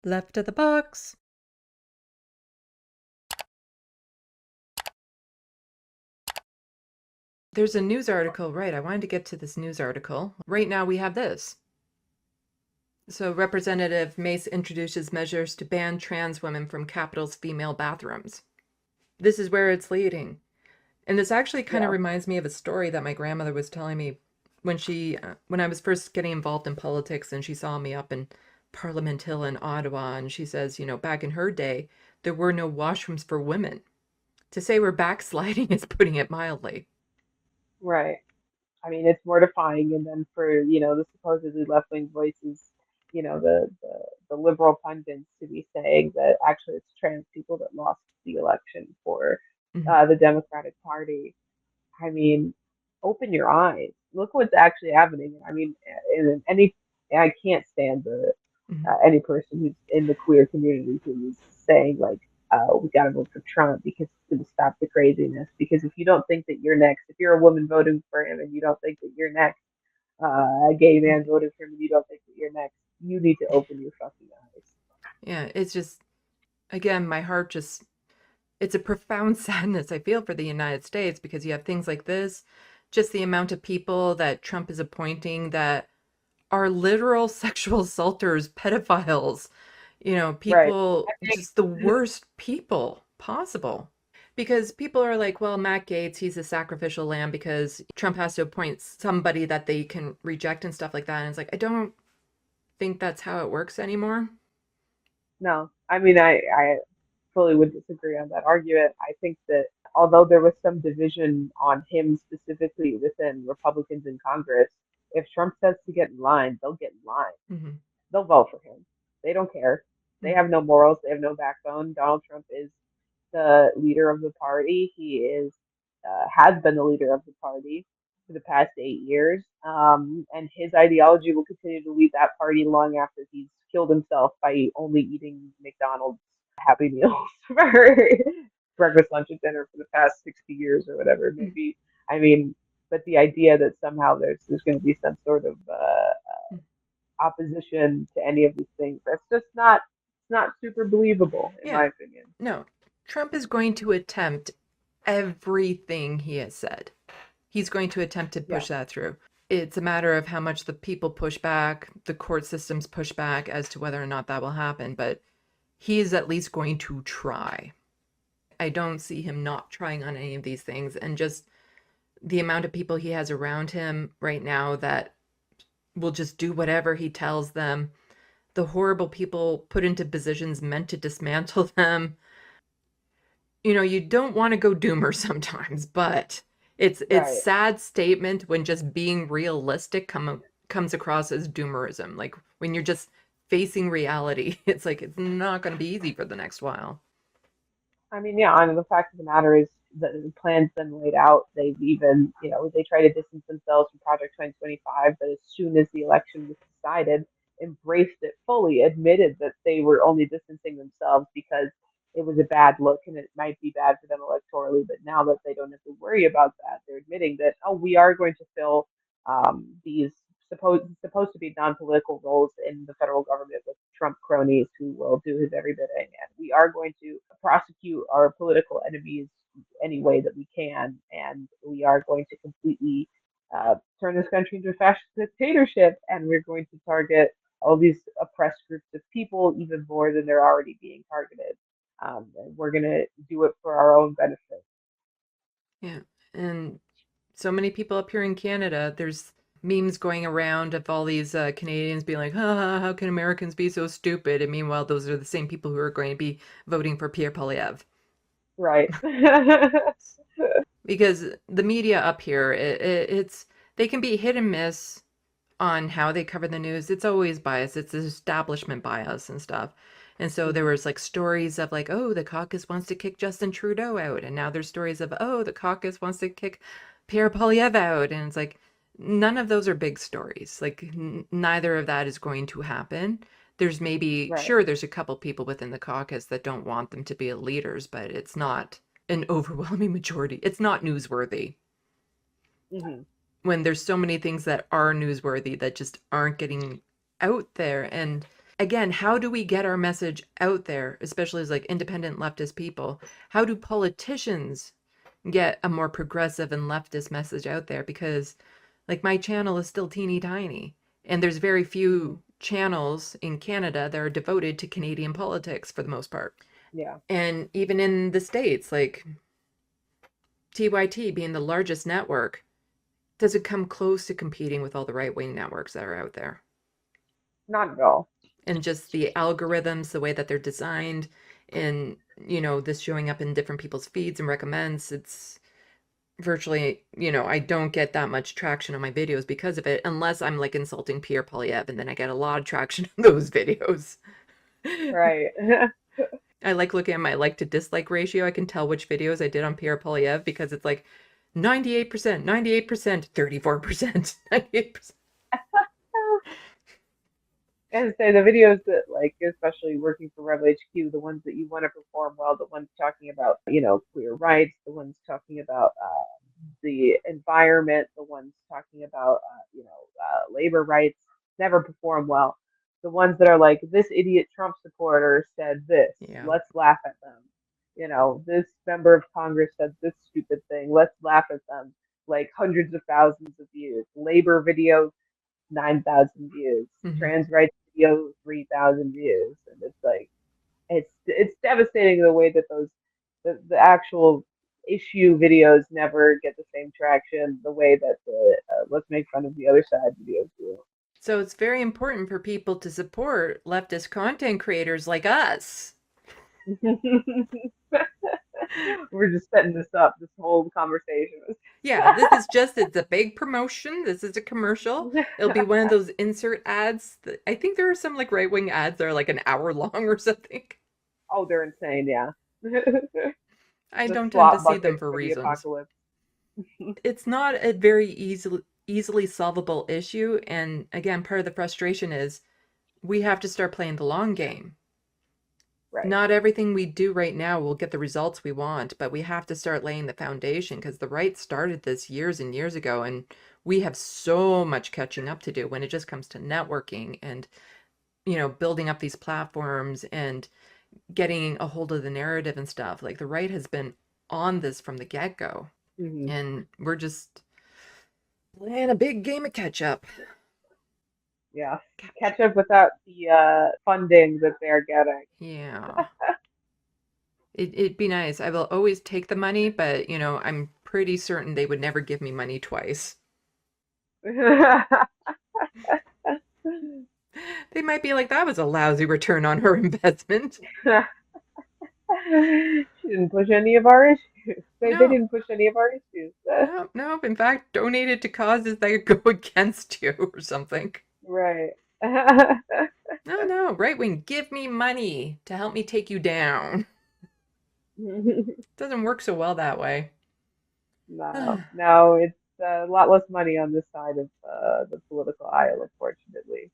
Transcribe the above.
Left of the box. There's a news article, right? I wanted to get to this news article. Right now we have this. So Representative Mace introduces measures to ban trans women from Capitol's female bathrooms. This is where it's leading. And this actually kind of Yeah. reminds me of a story that my grandmother was telling me when I was first getting involved in politics and she saw me up in Parliament Hill in Ottawa. And she says, back in her day, there were no washrooms for women. To say we're backsliding is putting it mildly. Right. I mean, it's mortifying. And then for, the supposedly left-wing voices, the liberal pundits to be saying that actually it's trans people that lost the election for Mhm. the Democratic Party. I mean, open your eyes. Look what's actually happening. I mean, I can't stand Mhm. any person who's in the queer community who's saying like, we got to vote for Trump because it's going to stop the craziness. Because if you don't think that you're next, if you're a woman voting for him and you don't think that you're next, a gay man voting for him and you don't think that you're next, you need to open your fucking eyes. Yeah, it's just, again, my heart just, it's a profound sadness I feel for the United States because you have things like this, just the amount of people that Trump is appointing that are literal sexual assaulters, pedophiles, Right. people, just the worst people possible. Because people are like, well, Matt Gaetz, he's a sacrificial lamb because Trump has to appoint somebody that they can reject and stuff like that. And it's like, I don't think that's how it works anymore. No, I mean, I fully would disagree on that argument. I think that although there was some division on him specifically within Republicans in Congress, if Trump says to get in line, they'll get in line. Hmm. They'll vote for him. They don't care. They have no morals. They have no backbone. Donald Trump is the leader of the party. He is has been the leader of the party for the past 8 years, and his ideology will continue to lead that party long after he's killed himself by only eating McDonald's Happy Meals for breakfast, lunch, and dinner for the past 60 years or whatever it may be. I mean, but the idea that somehow there's going to be some sort of opposition to any of these things, that's just not it's not super believable in Yeah, my opinion. no. Trump is going to attempt everything he has said. He's going to attempt to Yeah. push that through. It's a matter of how much the people push back, the court systems push back as to whether or not that will happen, but he is at least going to try. I don't see him not trying on any of these things. And just the amount of people he has around him right now that will just do whatever he tells them, the horrible people put into positions meant to dismantle them. You don't want to go doomer sometimes, but it's Right. sad statement when just being realistic comes across as doomerism. Like when you're just facing reality, it's like it's not going to be easy for the next while. I mean, yeah, and the fact of the matter is that the plan's been laid out. They've even, they try to distance themselves from Project 2025, but as soon as the election was decided, embraced it fully, admitted that they were only distancing themselves because it was a bad look and it might be bad for them electorally. But now that they don't have to worry about that, they're admitting that, oh, we are going to fill these supposed to be non-political roles in the federal government with Trump cronies who will do his every bidding, and we are going to prosecute our political enemies any way that we can, and we are going to completely turn this country into a fascist dictatorship, and we're going to target all these oppressed groups of people even more than they're already being targeted. And we're going to do it for our own benefit. Yeah. And so many people up here in Canada, there's memes going around of all these Canadians being like, how can Americans be so stupid? And meanwhile, those are the same people who are going to be voting for Pierre Polyev. Right. Because the media up here, they can be hit and miss on how they cover the news. It's always biased. It's establishment bias and stuff. And so there Mhm. was like stories of like, oh, the caucus wants to kick Justin Trudeau out, and now there's stories of, oh, the caucus wants to kick Pierre Polyev out, and it's like none of those are big stories. Like neither of that is going to happen. There's maybe Right. sure there's a couple people within the caucus that don't want them to be leaders, but it's not an overwhelming majority. It's not newsworthy Hmm. when there's so many things that are newsworthy that just aren't getting out there. And again, how do we get our message out there, especially as like independent leftist people? How do politicians get a more progressive and leftist message out there? Because like my channel is still teeny tiny, and there's very few channels in Canada that are devoted to Canadian politics for the most part. Yeah. And even in the States, like TYT being the largest network, does it come close to competing with all the right wing networks that are out there? Not at all. And just the algorithms, the way that they're designed, and this showing up in different people's feeds and recommends, it's virtually, I don't get that much traction on my videos because of it, unless I'm like insulting Pierre Polyev, and then I get a lot of traction on those videos. Right. I like looking at my like to dislike ratio. I can tell which videos I did on Pierre Polyev because it's like 98%, 98%, 34%, 98%. And say the videos that, like, especially working for Rebel HQ, the ones that you want to perform well, the ones talking about, queer rights, the ones talking about the environment, the ones talking about, labor rights, never perform well. The ones that are like, this idiot Trump supporter said this, Yeah. let's laugh at them. This member of Congress said this stupid thing, let's laugh at them. Like hundreds of thousands of views. Labor video, 9,000 views. Mm-hmm. Trans rights video, 3,000 views. And it's like, it's devastating the way that the actual issue videos never get the same traction the way that the let's make fun of the other side videos do. So it's very important for people to support leftist content creators like us. We're just setting this up, this whole conversation. Yeah, it's a big promotion. This is a commercial. It'll be one of those insert ads. I think there are some like right wing ads that are like an hour long or something. Oh, they're insane, yeah. I The don't tend to slot see them bucket for for the reasons. apocalypse. It's not a very easily solvable issue. And again, part of the frustration is we have to start playing the long game. Right. Not everything we do right now will get the results we want, but we have to start laying the foundation because the right started this years and years ago, and we have so much catching up to do when it just comes to networking and building up these platforms and getting a hold of the narrative and stuff. Like the right has been on this from the get-go, Mm-hmm. and we're just playing a big game of catch up. Yeah. Catch up without the funding that they're getting. Yeah. It'd be nice. I will always take the money, but I'm pretty certain they would never give me money twice. They might be like, that was a lousy return on her investment. She didn't push any of our issues. They No, didn't push any of our issues. no, no. In fact, donated to causes that could go against you or something. Right. No, no, right wing, give me money to help me take you down. Doesn't work so well that way. No, it's a lot less money on this side of the political aisle, unfortunately.